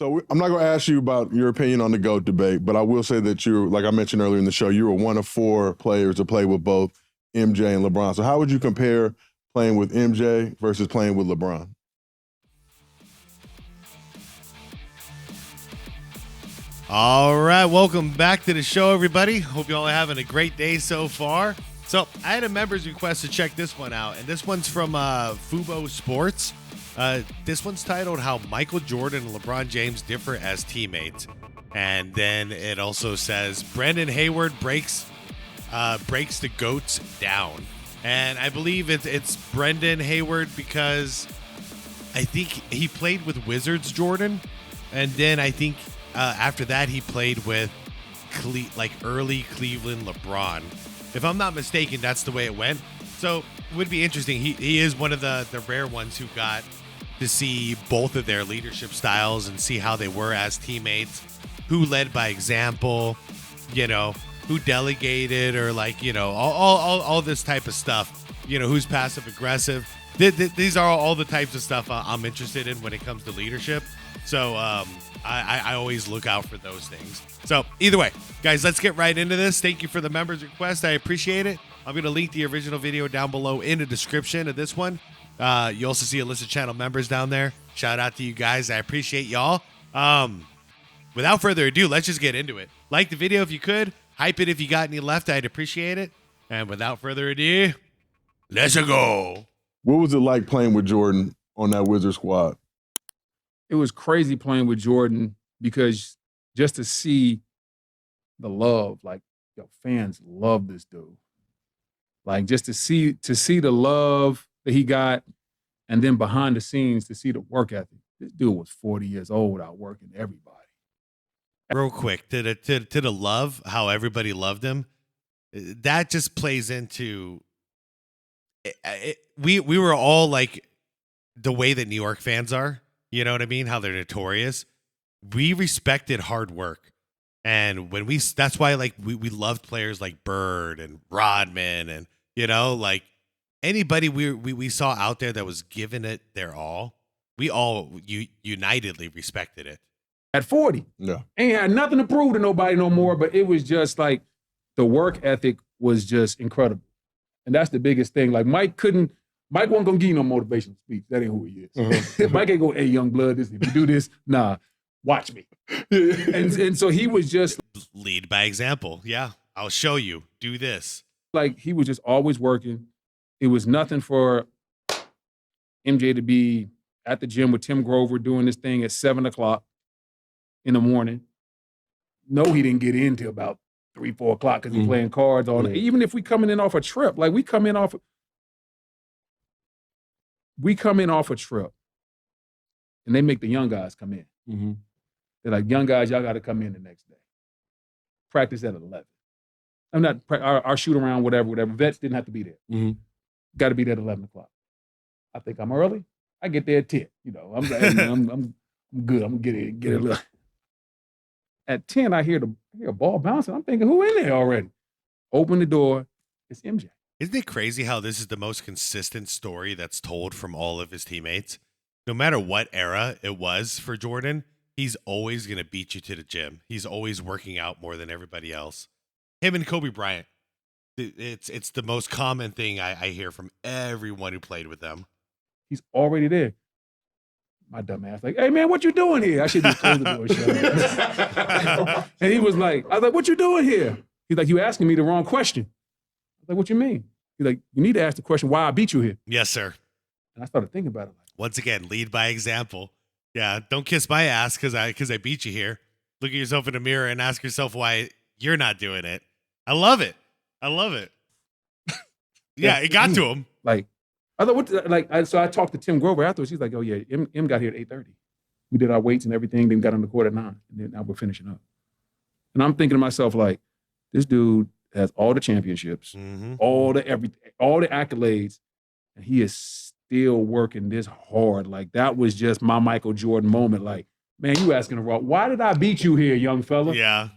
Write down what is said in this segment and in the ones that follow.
So I'm not going to ask you about your opinion on the GOAT debate, but I will say that you're, like I mentioned earlier in the show, you were one of 4 players to play with both MJ and LeBron. So how would you compare playing with MJ versus playing with LeBron? All right, welcome back to the show, everybody. Hope you all are having a great day so far. So I had a member's request to check this one out, and this one's from Fubo Sports. This one's titled How Michael Jordan and LeBron James Differ as Teammates. And then it also says Brendan Hayward breaks the GOATs down. And I believe it's Brendan Hayward because I think he played with Wizards Jordan. And then I think after that he played with early Cleveland LeBron. If I'm not mistaken, that's the way it went. So it would be interesting. He is one of the rare ones who got to see both of their leadership styles and see how they were as teammates, who led by example, who delegated, or all this type of stuff, who's passive aggressive. These are all the types of stuff I'm interested in when it comes to leadership. So I always look out for those things. So either way, guys, let's get right into this. Thank you for the members request. I appreciate it. I'm going to link the original video down below in the description of this one. You also see a list of channel members down there. Shout out to you guys. I appreciate y'all. Without further ado, let's just get into it. Like the video if you could. Hype it if you got any left. I'd appreciate it. And without further ado, let's go. What was it like playing with Jordan on that Wizard squad? It was crazy playing with Jordan because just to see the love, fans love this dude. Like just to see the love that he got, and then behind the scenes to see the work ethic. This dude was 40 years old out working everybody. Real quick, to the love, how everybody loved him, that just plays into we were all like the way that New York fans are. You know what I mean? How they're notorious. We respected hard work. And that's why we loved players like Bird and Rodman and, anybody we saw out there that was giving it their all, we all unitedly respected it. At 40. Yeah. Ain't had nothing to prove to nobody no more, but it was just like the work ethic was just incredible. And that's the biggest thing. Like Mike wasn't gonna give you no motivational speech. That ain't who he is. Mm-hmm. Mike ain't go, hey, young blood, if you do this, nah, watch me. and so he was just lead by example. Yeah, I'll show you. Do this. Like he was just always working. It was nothing for MJ to be at the gym with Tim Grover doing this thing at 7:00 in the morning. No, he didn't get in till about 3, 4 o'clock because he's playing cards all day. Even if we coming in off a trip, we come in off a trip, and they make the young guys come in. Mm-hmm. They're like, young guys, y'all got to come in the next day. Practice at 11. I'm not our shoot around, whatever. Vets didn't have to be there. Mm-hmm. Got to be there at 11 o'clock. I think I'm early. I get there at 10. I'm good. I'm gonna get it. At 10, I hear a ball bouncing. I'm thinking, who in there already? Open the door. It's MJ. Isn't it crazy how this is the most consistent story that's told from all of his teammates? No matter what era it was for Jordan, he's always going to beat you to the gym. He's always working out more than everybody else. Him and Kobe Bryant. It's the most common thing I hear from everyone who played with them. He's already there. My dumb ass like, hey, man, what you doing here? I should just close the door. Shut up. And he was like, I was like, what you doing here? He's like, you asking me the wrong question. I was like, what you mean? He's like, you need to ask the question why I beat you here. Yes, sir. And I started thinking about it. Once again, lead by example. Yeah, don't kiss my ass because I beat you here. Look at yourself in the mirror and ask yourself why you're not doing it. I love it. Yeah, it got to him. I thought, so I talked to Tim Grover afterwards. He's like, oh, yeah, M got here at 8:30. We did our weights and everything, then got on the court at 9, and then now we're finishing up. And I'm thinking to myself, this dude has all the championships, all the accolades, and he is still working this hard. That was just my Michael Jordan moment. Man, you asking the wrong, why did I beat you here, young fella? Yeah.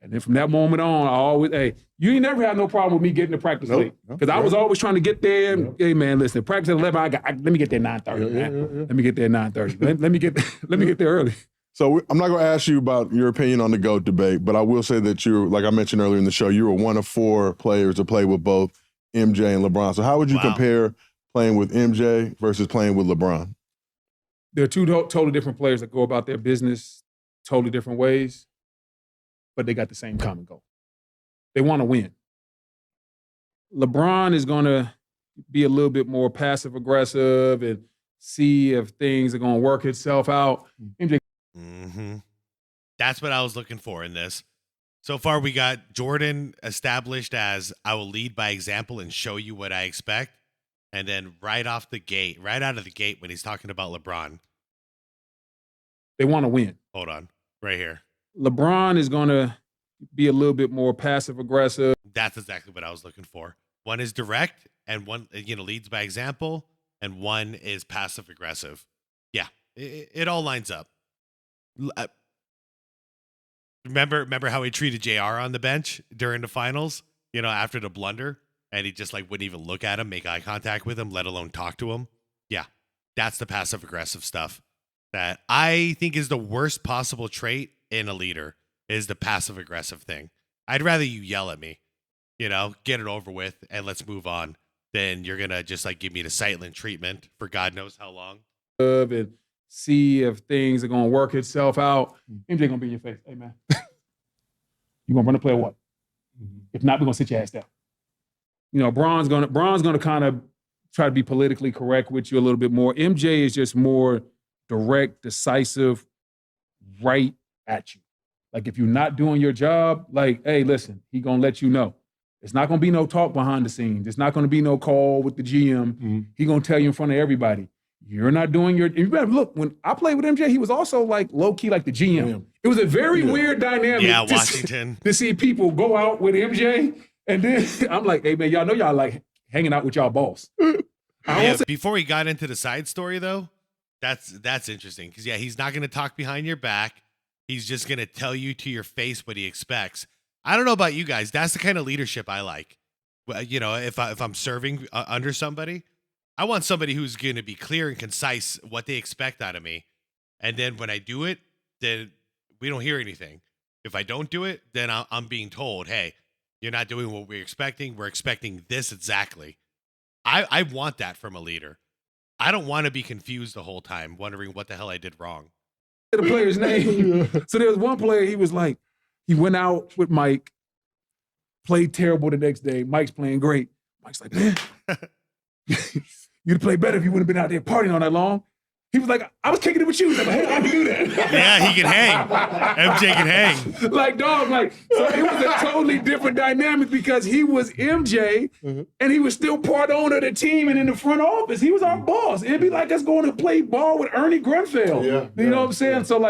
And then from that moment on, I always, you ain't never had no problem with me getting to practice late. Because I was always trying to get there. And, hey, man, listen, practice at 11, let me get there at 9:30. Let me get there at 9:30. Let me get there early. So I'm not going to ask you about your opinion on the GOAT debate, but I will say that you're, like I mentioned earlier in the show, you were one of 4 players to play with both MJ and LeBron. So how would you compare playing with MJ versus playing with LeBron? They're two totally different players that go about their business totally different ways, but they got the same common goal. They want to win. LeBron is going to be a little bit more passive-aggressive and see if things are going to work itself out. MJ. That's what I was looking for in this. So far, we got Jordan established as I will lead by example and show you what I expect. And then right out of the gate, when he's talking about LeBron. They want to win. Hold on, right here. LeBron is going to be a little bit more passive-aggressive. That's exactly what I was looking for. One is direct and one, leads by example, and one is passive-aggressive. Yeah, it all lines up. Remember how he treated JR on the bench during the finals, after the blunder, and he just wouldn't even look at him, make eye contact with him, let alone talk to him. Yeah, that's the passive aggressive stuff that I think is the worst possible trait in a leader, is the passive aggressive thing. I'd rather you yell at me, get it over with and let's move on, than you're going to just give me the silent treatment for God knows how long. And see if things are going to work itself out. MJ going to be in your face. Hey, man, you going to run the play or what? If not, we're going to sit your ass down. Bron's going to kind of try to be politically correct with you a little bit more. MJ is just more direct, decisive, right at you. If you're not doing your job, hey, listen, he going to let you know. It's not going to be no talk behind the scenes. It's not going to be no call with the GM. He going to tell you in front of everybody. You're not doing your. You better look. When I played with MJ, he was also low key the GM. It was a very weird dynamic. Yeah, Washington. To see people go out with MJ, and then I'm like, hey man, y'all know y'all hanging out with y'all boss. Before he got into the side story though, that's interesting because he's not going to talk behind your back. He's just going to tell you to your face what he expects. I don't know about you guys. That's the kind of leadership I like. If I'm serving under somebody, I want somebody who's going to be clear and concise what they expect out of me. And then when I do it, then we don't hear anything. If I don't do it, then I'm being told, hey, you're not doing what we're expecting. We're expecting this exactly. I want that from a leader. I don't want to be confused the whole time, wondering what the hell I did wrong. The player's name. So there was one player, he was he went out with Mike, played terrible the next day. Mike's playing great. Mike's like, man, you'd play better if you wouldn't have been out there partying all that long. He was like, I was kicking it with you. Like, hey, I can do that. Yeah, he can hang. MJ can hang. So it was a totally different dynamic because he was MJ and he was still part owner of the team and in the front office. He was our boss. It'd be like us going to play ball with Ernie Grunfeld. You know what I'm saying? Yeah. So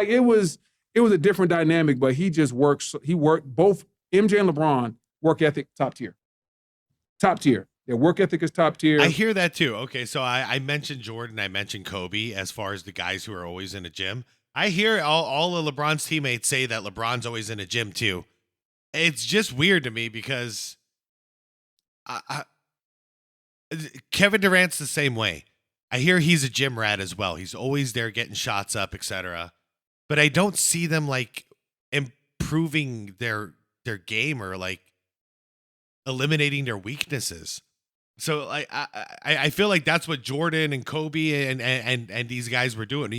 it was a different dynamic, but he just worked. He worked both MJ and LeBron, work ethic, top tier. Top tier. Their work ethic is top tier. I hear that too. Okay, so I mentioned Jordan, I mentioned Kobe as far as the guys who are always in the gym. I hear all of LeBron's teammates say that LeBron's always in the gym too. It's just weird to me because Kevin Durant's the same way. I hear he's a gym rat as well. He's always there getting shots up, etc. But I don't see them improving their game or eliminating their weaknesses. So I feel like that's what Jordan and Kobe and these guys were doing.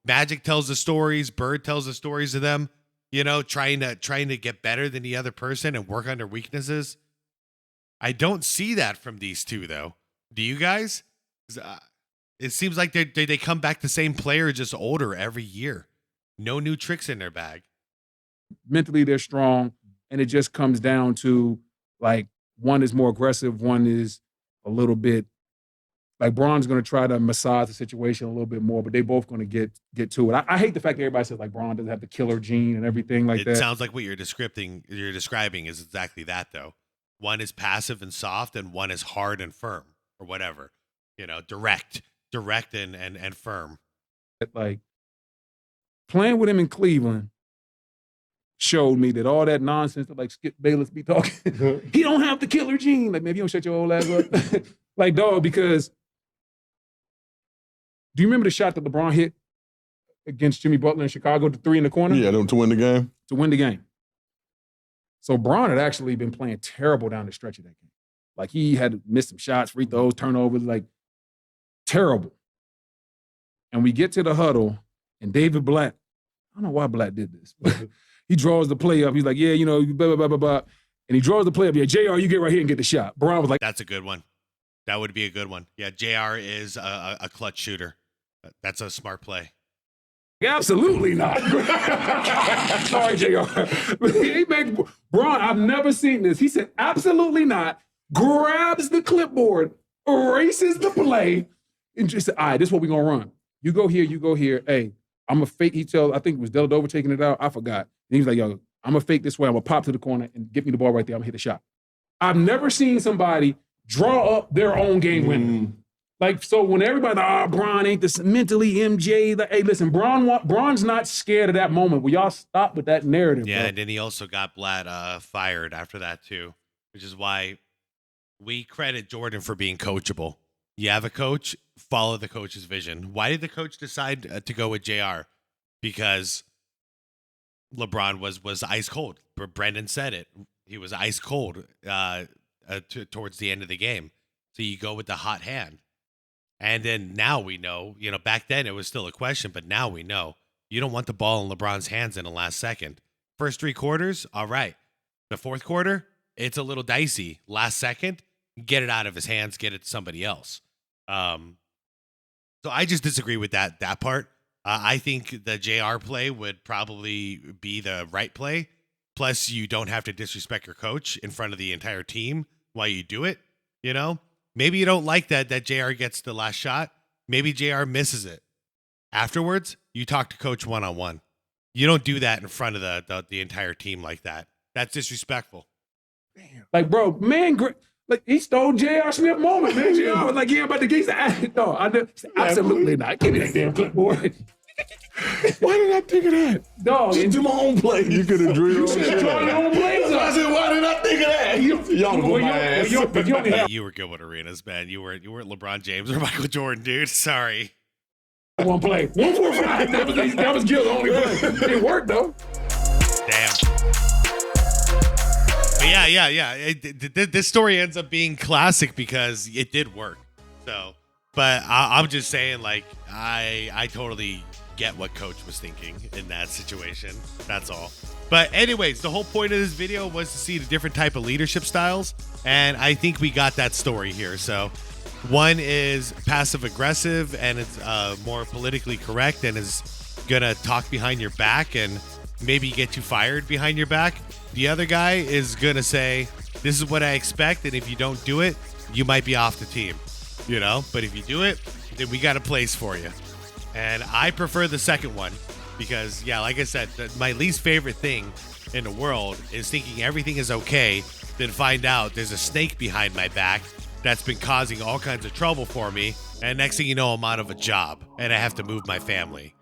Magic tells the stories, Bird tells the stories to them. Trying to get better than the other person and work on their weaknesses. I don't see that from these two though. Do you guys? It seems like they come back the same player, just older every year. No new tricks in their bag. Mentally, they're strong, and it just comes down to one is more aggressive, one is a little bit Bron's going to try to massage the situation a little bit more, but they both going to get to it. I hate the fact that everybody says Bron doesn't have the killer gene and everything that. It sounds like what you're describing is exactly that though. One is passive and soft, and one is hard and firm, or whatever. Direct and firm. Playing with him in Cleveland showed me that all that nonsense that Skip Bayless be talking, he don't have the killer gene. Maybe you don't shut your old ass up. Dog, because do you remember the shot that LeBron hit against Jimmy Butler in Chicago, the 3 in the corner. Yeah, to win the game. To win the game. So Bron had actually been playing terrible down the stretch of that game. Like he had missed some shots, free throws, turnovers, like terrible. And we get to the huddle, and David Blatt, I don't know why Blatt did this, but he draws the play up. He's like, yeah, you know, blah, blah, blah, blah, blah. And he draws the play up. Yeah, JR, you get right here and get the shot. Bron was like, That's a good one. That would be a good one. Yeah, JR is a clutch shooter. That's a smart play. absolutely not. Sorry, JR. He made Bron, I've never seen this. He said, absolutely not. Grabs the clipboard, erases the play, and just said, all right, this is what we're going to run. You go here, you go here. Hey, I'm a fake. He tells, I think it was Dellavedova taking it out. I forgot. And he was like, yo, I'm going to fake this way. I'm going to pop to the corner and get me the ball right there. I'm going to hit the shot. I've never seen somebody draw up their own game winner. Like, so when everybody, Bron ain't this mentally MJ. Like, hey, listen, Bron's not scared of that moment. Will y'all stop with that narrative? Yeah, bro? and then he also got Blatt fired after that too, which is why we credit Jordan for being coachable. You have a coach, follow the coach's vision. Why did the coach decide to go with JR? Because LeBron was ice cold. Brendan said it. He was ice cold towards the end of the game. So you go with the hot hand. And then now we know, you know, back then it was still a question, but now we know you don't want the ball in LeBron's hands in the last second. First 3 quarters, all right. The fourth quarter, it's a little dicey. Last second, get it out of his hands, get it to somebody else. So I just disagree with that part. I think the JR play would probably be the right play. Plus, you don't have to disrespect your coach in front of the entire team while you do it, you know? Maybe you don't like that JR gets the last shot. Maybe JR misses it. Afterwards, you talk to coach one-on-one. You don't do that in front of the entire team like that. That's disrespectful. Damn. Like, bro, man, like he stole J.R. Smith moment, man. J.R. was like, yeah, but the geese, no, absolutely not. Give me that damn clipboard. Why did I think of that? Dog, Just do my own play. You could have drilled. You should have drawn your own plays up. I said, why did I think of that? Y'all know my ass. Yeah, you were good with arenas, man. You weren't LeBron James or Michael Jordan, dude. Sorry. One play. 145. That was Gil's only play. It worked, though. Damn. But yeah. This story ends up being classic because it did work. So, but I'm just saying, like, I totally get what coach was thinking in that situation. That's all. But anyways, the whole point of this video was to see the different type of leadership styles, and I think we got that story here. So one is passive aggressive and it's more politically correct and is gonna talk behind your back and maybe get you fired behind your back. The other guy is gonna say, this is what I expect, and if you don't do it, you might be off the team, you know? But if you do it, then we got a place for you. And I prefer the second one because, yeah, like I said, my least favorite thing in the world is thinking everything is okay, then find out there's a snake behind my back that's been causing all kinds of trouble for me, and next thing you know, I'm out of a job and I have to move my family.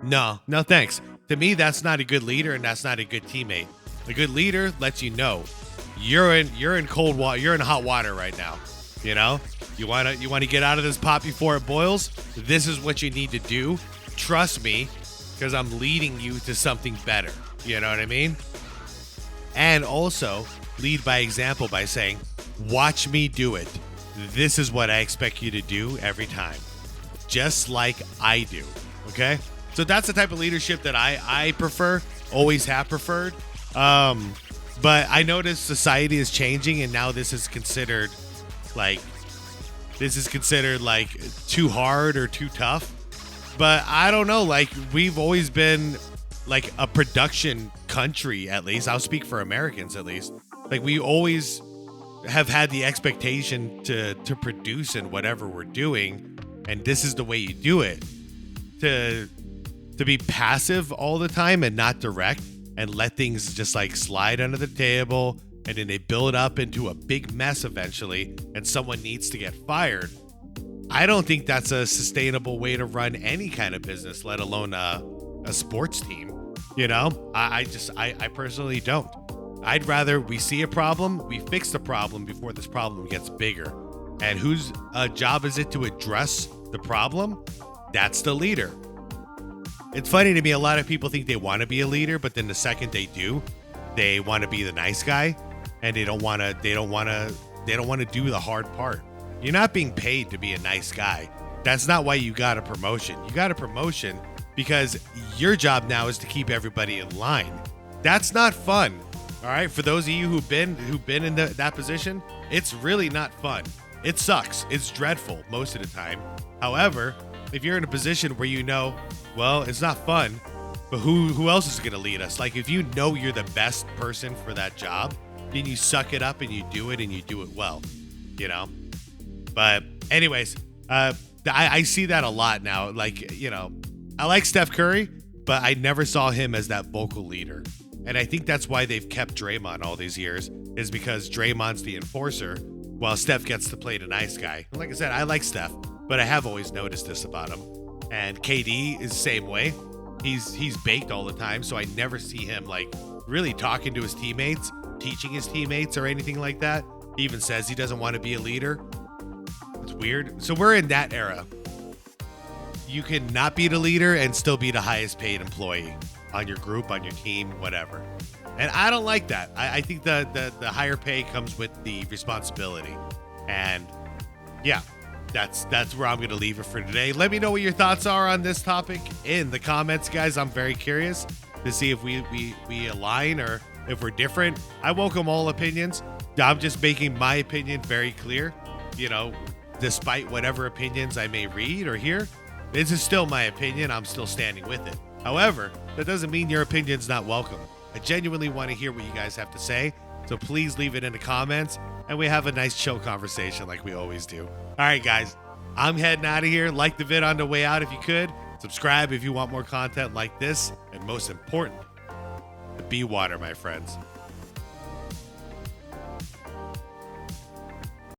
No thanks. To me, that's not a good leader and that's not a good teammate. A good leader lets you know you're in cold water, you're in hot water right now. You know, you want to get out of this pot before it boils. This is what you need to do. Trust me, because I'm leading you to something better. You know what I mean? And also lead by example by saying, watch me do it. This is what I expect you to do every time, just like I do. Okay? So that's the type of leadership that I prefer, always have preferred. But I notice society is changing, and now this is considered like too hard or too tough. But I don't know, like we've always been like a production country, at least. I'll speak for Americans at least. Like we always have had the expectation to produce in whatever we're doing, and this is the way you do it. To be passive all the time and not direct and let things just like slide under the table, and then they build up into a big mess eventually, and someone needs to get fired. I don't think that's a sustainable way to run any kind of business, let alone a sports team. You know, I personally don't. I'd rather we see a problem, we fix the problem before this problem gets bigger. And whose job is it to address the problem? That's the leader. it's funny to me. A lot of people think they want to be a leader, but then the second they do, they want to be the nice guy, and they don't want to do the hard part. You're not being paid to be a nice guy. That's not why you got a promotion. You got a promotion because your job now is to keep everybody in line. That's not fun. All right, for those of you who've been in that position, it's really not fun. It sucks. It's dreadful most of the time. However, if you're in a position where you know, well, it's not fun, but who else is going to lead us? Like, if you know you're the best person for that job, then you suck it up and you do it well, you know? But anyways, I see that a lot now. Like, you know, I like Steph Curry, but I never saw him as that vocal leader. And I think that's why they've kept Draymond all these years, is because Draymond's the enforcer while Steph gets to play the nice guy. And like I said, I like Steph, but I have always noticed this about him. And KD is the same way. He's baked all the time, so I never see him like really talking to his teammates, teaching his teammates or anything like that. He even says he doesn't want to be a leader. It's weird. So we're in that era. You can not be the leader and still be the highest paid employee on your group, on your team, whatever. And I don't like that. I think the higher pay comes with the responsibility. And yeah, that's where I'm going to leave it for today. Let me know what your thoughts are on this topic in the comments, guys. I'm very curious to see if we align or if we're different. I welcome all opinions. I'm just making my opinion very clear. You know, despite whatever opinions I may read or hear, this is still my opinion. I'm still standing with it. However, that doesn't mean your opinion's not welcome. I genuinely want to hear what you guys have to say. So please leave it in the comments and we have a nice chill conversation like we always do. All right, guys, I'm heading out of here. Like the vid on the way out if you could. Subscribe if you want more content like this. And most importantly, be water, my friends.